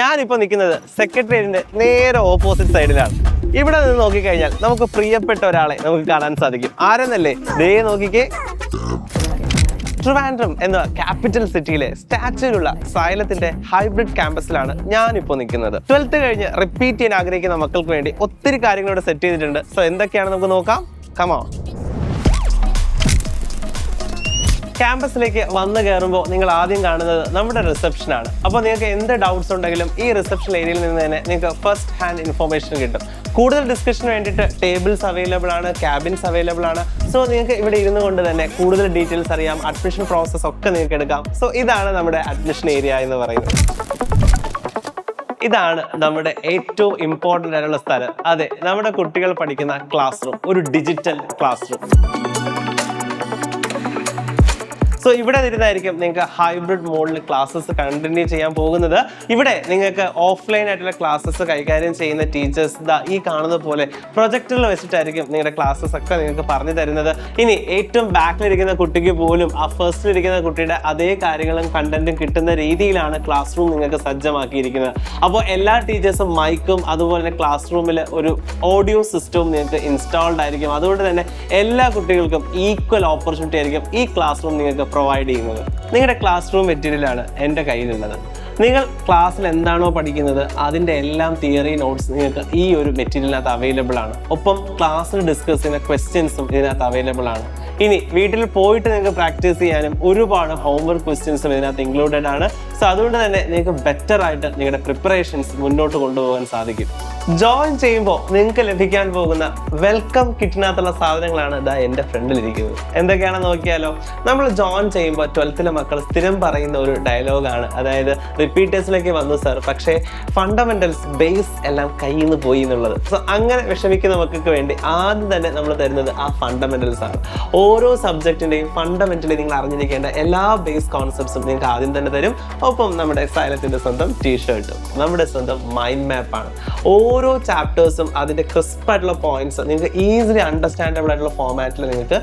ഞാനിപ്പോൾ നിൽക്കുന്നത് സെക്രട്ടേറിയറ്റിന്റെ നേരെ ഓപ്പോസിറ്റ് സൈഡിലാണ്. ഇവിടെ നിന്ന് നോക്കിക്കഴിഞ്ഞാൽ നമുക്ക് പ്രിയപ്പെട്ട ഒരാളെ നമുക്ക് കാണാൻ സാധിക്കും. ആരെന്നല്ലേ? ദേ നോക്കിക്കേ, ട്രിവാൻഡ്രം എന്ന ക്യാപിറ്റൽ സിറ്റിയിലെ സ്റ്റാച്യൂലുള്ള സൈലത്തിന്റെ ഹൈബ്രിഡ് ക്യാമ്പസിലാണ് ഞാനിപ്പോൾ നിൽക്കുന്നത്. 12th കഴിഞ്ഞ് റിപ്പീറ്റ് ചെയ്യാൻ ആഗ്രഹിക്കുന്ന മക്കൾക്ക് വേണ്ടി ഒത്തിരി കാര്യങ്ങൾ ഇവിടെ സെറ്റ് ചെയ്തിട്ടുണ്ട്. സോ എന്തൊക്കെയാണ് നമുക്ക് നോക്കാം. കമോ. ക്യാമ്പസിലേക്ക് വന്നു കയറുമ്പോൾ നിങ്ങൾ ആദ്യം കാണുന്നത് നമ്മുടെ റിസപ്ഷനാണ്. അപ്പോൾ നിങ്ങൾക്ക് എന്ത് ഡൗട്ട്സ് ഉണ്ടെങ്കിലും ഈ റിസപ്ഷൻ ഏരിയയിൽ നിന്ന് തന്നെ നിങ്ങൾക്ക് ഫസ്റ്റ് ഹാൻഡ് ഇൻഫർമേഷൻ കിട്ടും. കൂടുതൽ ഡിസ്കഷന് വേണ്ടിയിട്ട് ടേബിൾസ് അവൈലബിൾ ആണ്, ക്യാബിൻസ് അവൈലബിൾ ആണ്. സോ നിങ്ങൾക്ക് ഇവിടെ ഇരുന്നു കൊണ്ട് തന്നെ കൂടുതൽ ഡീറ്റെയിൽസ് അറിയാം, അഡ്മിഷൻ പ്രോസസ്സ് ഒക്കെ നിങ്ങൾക്ക് എടുക്കാം. സോ ഇതാണ് നമ്മുടെ അഡ്മിഷൻ ഏരിയ എന്ന് പറയുന്നത്. ഇതാണ് നമ്മുടെ ഏറ്റവും ഇമ്പോർട്ടൻ്റ് ആയിട്ടുള്ള സ്ഥലം. അതെ, നമ്മുടെ കുട്ടികൾ പഠിക്കുന്ന ക്ലാസ് റൂം, ഒരു ഡിജിറ്റൽ ക്ലാസ് റൂം. സോ ഇവിടെ ഇരുന്നായിരിക്കും നിങ്ങൾക്ക് ഹൈബ്രിഡ് മോഡിൽ ക്ലാസ്സസ് കണ്ടിന്യൂ ചെയ്യാൻ പോകുന്നത്. ഇവിടെ നിങ്ങൾക്ക് ഓഫ്ലൈൻ ആയിട്ടുള്ള ക്ലാസ്സസ് കൈകാര്യം ചെയ്യുന്ന ടീച്ചേഴ്സ് ഈ കാണുന്ന പോലെ പ്രൊജക്ടറിൽ വെച്ചിട്ടായിരിക്കും നിങ്ങളുടെ ക്ലാസ്സസ് ഒക്കെ നിങ്ങൾക്ക് പറഞ്ഞു തരുന്നത്. ഇനി ഏറ്റവും ബാക്കിലിരിക്കുന്ന കുട്ടിക്ക് പോലും ആ ഫസ്റ്റിലിരിക്കുന്ന കുട്ടിയുടെ അതേ കാര്യങ്ങളും കണ്ടന്റും കിട്ടുന്ന രീതിയിലാണ് ക്ലാസ് റൂം നിങ്ങൾക്ക് സജ്ജമാക്കിയിരിക്കുന്നത്. അപ്പോൾ എല്ലാ ടീച്ചേഴ്സും മൈക്കും അതുപോലെ തന്നെ ക്ലാസ് റൂമിൽ ഒരു ഓഡിയോ സിസ്റ്റവും നിങ്ങൾക്ക് ഇൻസ്റ്റാൾഡ് ആയിരിക്കും. അതുകൊണ്ട് തന്നെ എല്ലാ കുട്ടികൾക്കും ഈക്വൽ ഓപ്പർച്യൂണിറ്റി ആയിരിക്കും ഈ ക്ലാസ് റൂം നിങ്ങൾക്ക് പ്രൊവൈഡ് ചെയ്യുന്നത്. നിങ്ങളുടെ ക്ലാസ് റൂം മെറ്റീരിയലാണ് എൻ്റെ കയ്യിലുള്ളത്. നിങ്ങൾ ക്ലാസ്സിൽ എന്താണോ പഠിക്കുന്നത് അതിൻ്റെ എല്ലാം തിയറി നോട്ട്സ് നിങ്ങൾക്ക് ഈ ഒരു മെറ്റീരിയലിനകത്ത് അവൈലബിൾ ആണ്. ഒപ്പം ക്ലാസ്സിൽ ഡിസ്കസ് ചെയ്യുന്ന ക്വസ്റ്റ്യൻസും ഇതിനകത്ത് അവൈലബിൾ ആണ്. ഇനി വീട്ടിൽ പോയിട്ട് നിങ്ങൾക്ക് പ്രാക്ടീസ് ചെയ്യാനും ഒരുപാട് ഹോംവർക്ക് ക്വസ്റ്റ്യൻസും ഇതിനകത്ത് ഇൻക്ലൂഡഡ് ആണ്. സോ അതുകൊണ്ട് തന്നെ നിങ്ങൾക്ക് ബെറ്റർ ആയിട്ട് നിങ്ങളുടെ പ്രിപ്പറേഷൻസ് മുന്നോട്ട് കൊണ്ടുപോകാൻ സാധിക്കും. ജോയിൻ ചെയ്യുമ്പോൾ നിങ്ങൾക്ക് ലഭിക്കാൻ പോകുന്ന വെൽക്കം കിറ്റിനകത്തുള്ള സാധനങ്ങളാണ് ഇതാ എൻ്റെ ഫ്രണ്ടിലിരിക്കുന്നത്. എന്തൊക്കെയാണെന്ന് നോക്കിയാലോ. നമ്മൾ ജോയിൻ ചെയ്യുമ്പോൾ 12th മക്കൾ സ്ഥിരം പറയുന്ന ഒരു ഡയലോഗാണ്, അതായത് റിപ്പീറ്റേഴ്സിലേക്ക് വന്നു സാർ, പക്ഷേ ഫണ്ടമെന്റൽസ് ബേസ് എല്ലാം കയ്യിൽ നിന്ന് പോയി എന്നുള്ളത്. സോ അങ്ങനെ വിഷമിക്കുന്ന മക്കൾക്ക് വേണ്ടി ആദ്യം തന്നെ നമ്മൾ തരുന്നത് ആ ഫണ്ടമെന്റൽസ് ആണ്. ഓരോ സബ്ജക്റ്റിൻ്റെയും ഫണ്ടമെന്റലി നിങ്ങൾ അറിഞ്ഞിരിക്കേണ്ട എല്ലാ ബേസ് കോൺസെപ്റ്റ്സും നിങ്ങൾക്ക് ആദ്യം തന്നെ തരും. ഒപ്പം നമ്മുടെ സൈലത്തിന്റെ സ്വന്തം ടീഷർട്ടും നമ്മുടെ സ്വന്തം മൈൻഡ് മാപ്പാണ്. ഓരോ ചാപ്റ്റേഴ്സും അതിൻ്റെ ക്രിസ്പ് ആയിട്ടുള്ള പോയിന്റ്സ് നിങ്ങൾക്ക് ഈസിലി അണ്ടർസ്റ്റാൻഡബിൾ ആയിട്ടുള്ള ഫോമാറ്റിൽ നിങ്ങൾക്ക്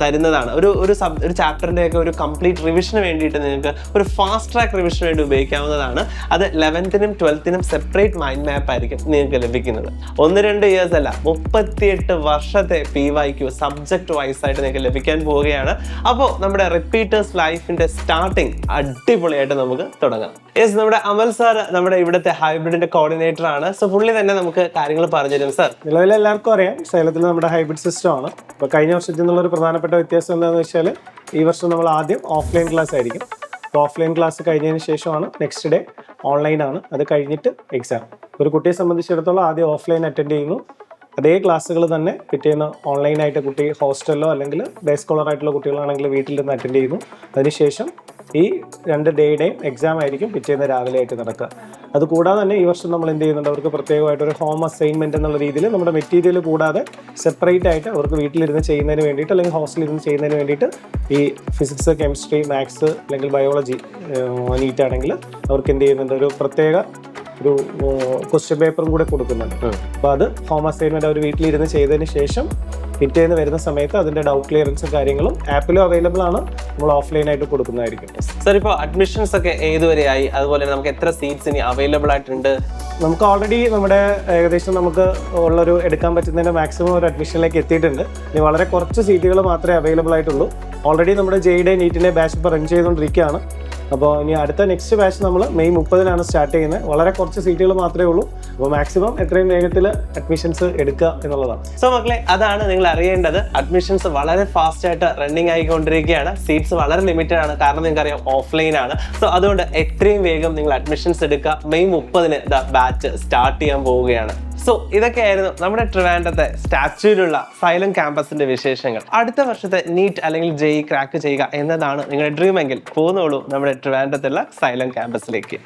തരുന്നതാണ്. ഒരു ചാപ്റ്ററിൻ്റെയൊക്കെ ഒരു കംപ്ലീറ്റ് റിവിഷന് വേണ്ടിയിട്ട് നിങ്ങൾക്ക് ഒരു ഫാസ്റ്റ് ട്രാക്ക് റിവിഷന് വേണ്ടി ഉപയോഗിക്കാവുന്നതാണ്. അത് 11th 12th separate mind map ആയിരിക്കും നിങ്ങൾക്ക് ലഭിക്കുന്നത്. 1-2 ഇയേഴ്സ് അല്ല, 38 വർഷത്തെ PYQ സബ്ജക്ട് വൈസ് ആയിട്ട് നിങ്ങൾക്ക് ലഭിക്കാൻ പോവുകയാണ്. അപ്പോൾ നമ്മുടെ റിപ്പീറ്റേഴ്സ് ലൈഫിന്റെ സ്റ്റാർട്ടിങ് അടിപൊളിയായിട്ട് നമുക്ക് തുടങ്ങാം. യെസ്, നമ്മുടെ അമൽ സാർ നമ്മുടെ ഇവിടുത്തെ ഹൈബ്രിഡിന്റെ കോർഡിനേറ്റർ ആണ്. സോ പുള്ളി തന്നെ നമുക്ക് കാര്യങ്ങൾ പറഞ്ഞു തരും. സാർ, നിലവിൽ എല്ലാവർക്കും അറിയാം സൈലത്തിൽ നമ്മുടെ ഹൈബ്രിഡ് സിസ്റ്റം ആണ്. അപ്പോൾ കഴിഞ്ഞ വർഷത്തിൽ നിന്നുള്ള ഒരു പ്രധാനപ്പെട്ട വ്യത്യാസം എന്താണെന്ന് വെച്ചാൽ ഈ വർഷം നമ്മൾ ആദ്യം ഓഫ്ലൈൻ ക്ലാസ് ആയിരിക്കും. അപ്പോൾ ഓഫ്ലൈൻ ക്ലാസ് കഴിഞ്ഞതിന് ശേഷമാണ് നെക്സ്റ്റ് ഡേ ഓൺലൈൻ ആണ്. അത് കഴിഞ്ഞിട്ട് എക്സാം. ഒരു കുട്ടിയെ സംബന്ധിച്ചിടത്തോളം ആദ്യം ഓഫ്ലൈൻ അറ്റൻഡ് ചെയ്യുന്നു. അതേ ക്ലാസ്സുകൾ തന്നെ പിറ്റേന്ന് ഓൺലൈനായിട്ട് കുട്ടി ഹോസ്റ്റലിലോ അല്ലെങ്കിൽ ഡേ സ്കോളർ ആയിട്ടുള്ള കുട്ടികളാണെങ്കിൽ വീട്ടിൽ നിന്ന് അറ്റൻഡ് ചെയ്യുന്നു. അതിനുശേഷം ഈ 2 ഡേയുടെയും എക്സാം ആയിരിക്കും പിറ്റേന്ന് രാവിലെ ആയിട്ട് നടക്കുക. അതുകൂടാതെ തന്നെ ഈ വർഷം നമ്മൾ എന്ത് ചെയ്യുന്നുണ്ട്, അവർക്ക് പ്രത്യേകമായിട്ട് ഒരു ഹോം അസൈൻമെൻറ്റ് എന്നുള്ള രീതിയിൽ നമ്മുടെ മെറ്റീരിയൽ കൂടാതെ സെപ്പറേറ്റ് ആയിട്ട് അവർക്ക് വീട്ടിലിരുന്ന് ചെയ്യുന്നതിന് വേണ്ടിയിട്ട് അല്ലെങ്കിൽ ഹോസ്റ്റലിൽ ഇരുന്ന് ചെയ്യുന്നതിന് വേണ്ടിയിട്ട് ഈ ഫിസിക്സ്, കെമിസ്ട്രി, മാത്സ് അല്ലെങ്കിൽ ബയോളജി നീറ്റ് ആണെങ്കിൽ അവർക്ക് എന്ത് ചെയ്യുന്നുണ്ട്, ഒരു പ്രത്യേക ഒരു ക്വസ്റ്റ്യൻ പേപ്പറും കൂടെ കൊടുക്കുന്നുണ്ട്. അപ്പോൾ അത് ഹോം അസൈൻമെൻറ്റ് അവർ വീട്ടിലിരുന്ന് ചെയ്തതിന് ശേഷം പിറ്റേന്ന് വരുന്ന സമയത്ത് അതിൻ്റെ ഡൗട്ട് ക്ലിയറൻസും കാര്യങ്ങളും ആപ്പിലും അവൈലബിൾ ആണ്. നമ്മൾ ഓഫ്ലൈനായിട്ട് കൊടുക്കുന്നതായിരിക്കും. സാർ, ഇപ്പോൾ അഡ്മിഷൻസ് ഒക്കെ ഏതുവരെയായി, അതുപോലെ നമുക്ക് എത്ര സീറ്റ്സ് ഇനി അവൈലബിൾ ആയിട്ടുണ്ട്? നമുക്ക് ഓൾറെഡി നമ്മുടെ ഏകദേശം നമുക്ക് ഉള്ളൊരു എടുക്കാൻ പറ്റുന്നതിൻ്റെ മാക്സിമം ഒരു അഡ്മിഷനിലേക്ക് എത്തിയിട്ടുണ്ട്. ഇനി വളരെ കുറച്ച് സീറ്റുകൾ മാത്രമേ അവൈലബിൾ ആയിട്ടുള്ളൂ. ഓൾറെഡി നമ്മുടെ ജെയുടെ നീറ്റിൻ്റെ ബാച്ച് ഇപ്പോൾ റൺ ചെയ്തുകൊണ്ടിരിക്കുകയാണ്. അപ്പോൾ ഇനി അടുത്ത നെക്സ്റ്റ് ബാച്ച് നമ്മൾ May 30 സ്റ്റാർട്ട് ചെയ്യുന്നത്. വളരെ കുറച്ച് സീറ്റുകൾ മാത്രമേ ഉള്ളൂ. അപ്പോൾ മാക്സിമം എത്രയും വേഗത്തിൽ അഡ്മിഷൻസ് എടുക്കുക എന്നുള്ളതാണ്. സോ മക്കളെ, അതാണ് നിങ്ങൾ അറിയേണ്ടത്. അഡ്മിഷൻസ് വളരെ ഫാസ്റ്റ് ആയിട്ട് റണ്ണിങ് ആയിക്കൊണ്ടിരിക്കുകയാണ്. സീറ്റ്സ് വളരെ ലിമിറ്റഡ് ആണ്, കാരണം നിങ്ങൾക്കറിയാം ഓഫ്ലൈൻ ആണ്. സോ അതുകൊണ്ട് എത്രയും വേഗം നിങ്ങൾ അഡ്മിഷൻസ് എടുക്കുക. May 30 ബാച്ച് സ്റ്റാർട്ട് ചെയ്യാൻ പോവുകയാണ്. സോ ഇതൊക്കെയായിരുന്നു നമ്മുടെ ട്രിവാൻഡ്രത്തെ സ്റ്റാച്യൂലുള്ള സൈലം ക്യാമ്പസിന്റെ വിശേഷങ്ങൾ. അടുത്ത വർഷത്തെ നീറ്റ് അല്ലെങ്കിൽ JEE ക്രാക്ക് ചെയ്യുക എന്നതാണ് നിങ്ങളുടെ ഡ്രീം എങ്കിൽ പോന്നോളൂ നമ്മുടെ ട്രിവാൻഡ്രത്തുള്ള സൈലം ക്യാമ്പസിലേക്ക്.